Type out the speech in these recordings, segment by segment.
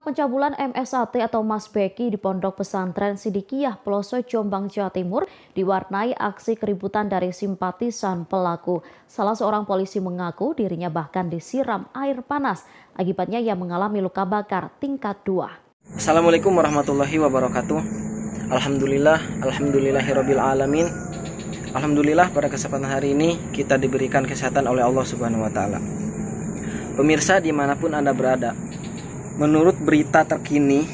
Pencabulan MSAT atau Mas Beki di Pondok Pesantren Sidikiyah Pelosok Jombang, Jawa Timur diwarnai aksi keributan dari simpatisan pelaku. Salah seorang polisi mengaku dirinya bahkan disiram air panas. Akibatnya ia mengalami luka bakar tingkat 2. Assalamualaikum warahmatullahi wabarakatuh. Alhamdulillahirabbil alamin. Alhamdulillah pada kesempatan hari ini kita diberikan kesehatan oleh Allah Subhanahu wa taala. Pemirsa dimanapun Anda berada, menurut berita terkini,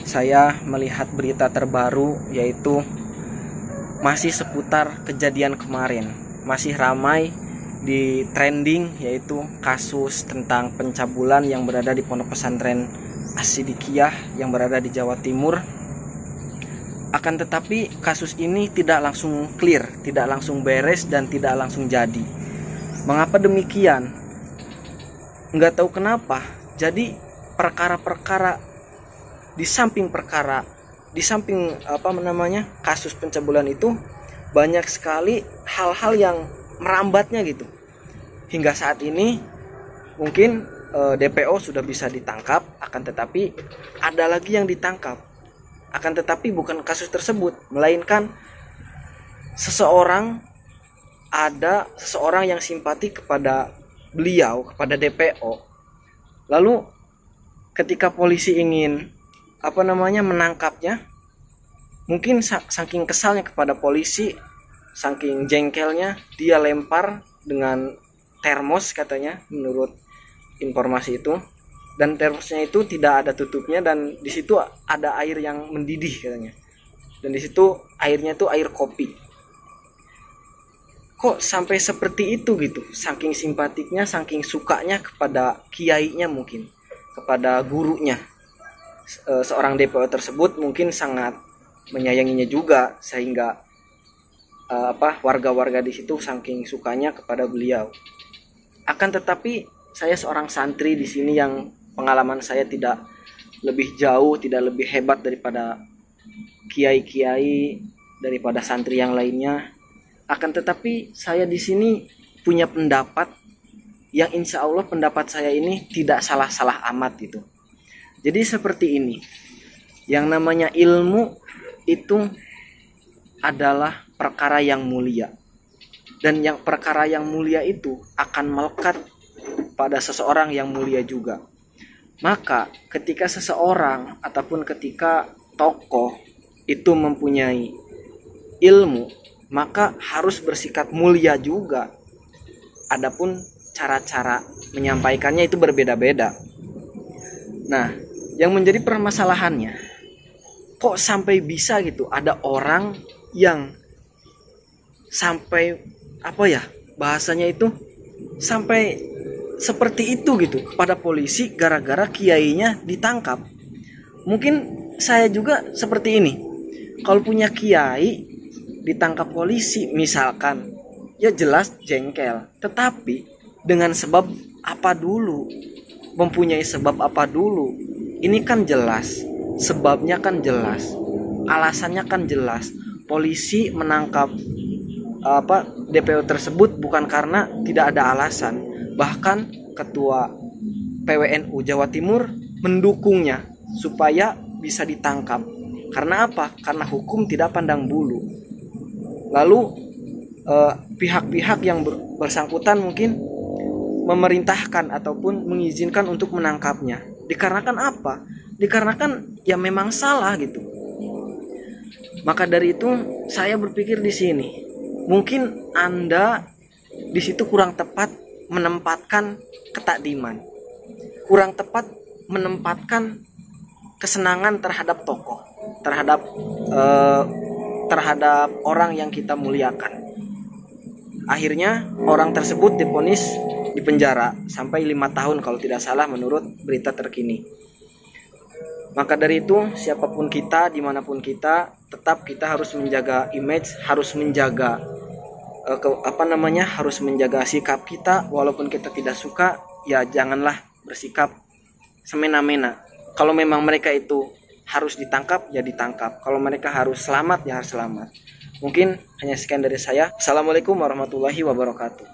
saya melihat berita terbaru yaitu masih seputar kejadian kemarin. Masih ramai di trending yaitu kasus tentang pencabulan yang berada di Pondok Pesantren As-Sidikiyah yang berada di Jawa Timur. Akan tetapi kasus ini tidak langsung clear, tidak langsung beres dan tidak langsung jadi. Mengapa demikian? Nggak tahu kenapa. Jadi perkara-perkara di samping kasus pencabulan itu banyak sekali hal-hal yang merambatnya gitu. Hingga saat ini mungkin DPO sudah bisa ditangkap, akan tetapi ada lagi yang ditangkap. Akan tetapi bukan kasus tersebut, melainkan seseorang yang simpati kepada beliau, kepada DPO. Lalu ketika polisi ingin menangkapnya, mungkin saking kesalnya kepada polisi, saking jengkelnya, dia lempar dengan termos katanya menurut informasi itu, dan termosnya itu tidak ada tutupnya dan di situ ada air yang mendidih katanya, dan di situ airnya itu air kopi. Kok sampai seperti itu gitu, saking simpatiknya, saking sukanya kepada kiainya, mungkin kepada gurunya. Seorang DPO tersebut mungkin sangat menyayanginya juga, sehingga warga-warga di situ saking sukanya kepada beliau. Akan tetapi saya seorang santri di sini yang pengalaman saya tidak lebih jauh, tidak lebih hebat daripada kiai-kiai, daripada santri yang lainnya. Akan tetapi saya di sini punya pendapat yang insya Allah pendapat saya ini tidak salah-salah amat gitu. Jadi seperti ini, yang namanya ilmu itu adalah perkara yang mulia, dan yang perkara yang mulia itu akan melekat pada seseorang yang mulia juga. Maka ketika seseorang ataupun ketika tokoh itu mempunyai ilmu, maka harus bersikap mulia juga. Adapun cara-cara menyampaikannya itu berbeda-beda. Nah, yang menjadi permasalahannya, kok sampai bisa gitu ada orang yang sampai bahasanya itu sampai seperti itu gitu kepada polisi gara-gara kiainya ditangkap. Mungkin saya juga seperti ini. Kalau punya kiai ditangkap polisi misalkan, ya jelas jengkel. Tetapi dengan sebab apa dulu? Mempunyai sebab apa dulu? Ini kan jelas, sebabnya kan jelas, alasannya kan jelas. Polisi menangkap DPO tersebut bukan karena tidak ada alasan. Bahkan ketua PWNU Jawa Timur mendukungnya supaya bisa ditangkap. Karena apa? Karena hukum tidak pandang bulu. Lalu pihak-pihak yang bersangkutan mungkin memerintahkan ataupun mengizinkan untuk menangkapnya. Dikarenakan apa? Dikarenakan ya memang salah gitu. Maka dari itu saya berpikir di sini, mungkin Anda di situ kurang tepat menempatkan ketakdiman, kurang tepat menempatkan kesenangan terhadap tokoh, terhadap orang yang kita muliakan. Akhirnya orang tersebut divonis di penjara sampai 5 tahun kalau tidak salah menurut berita terkini. Maka dari itu siapapun kita, dimanapun kita, tetap kita harus menjaga image, harus menjaga harus menjaga sikap kita. Walaupun kita tidak suka, ya janganlah bersikap semena-mena. Kalau memang mereka itu harus ditangkap, ya ditangkap. Kalau mereka harus selamat, ya harus selamat. Mungkin hanya sekian dari saya. Assalamualaikum warahmatullahi wabarakatuh.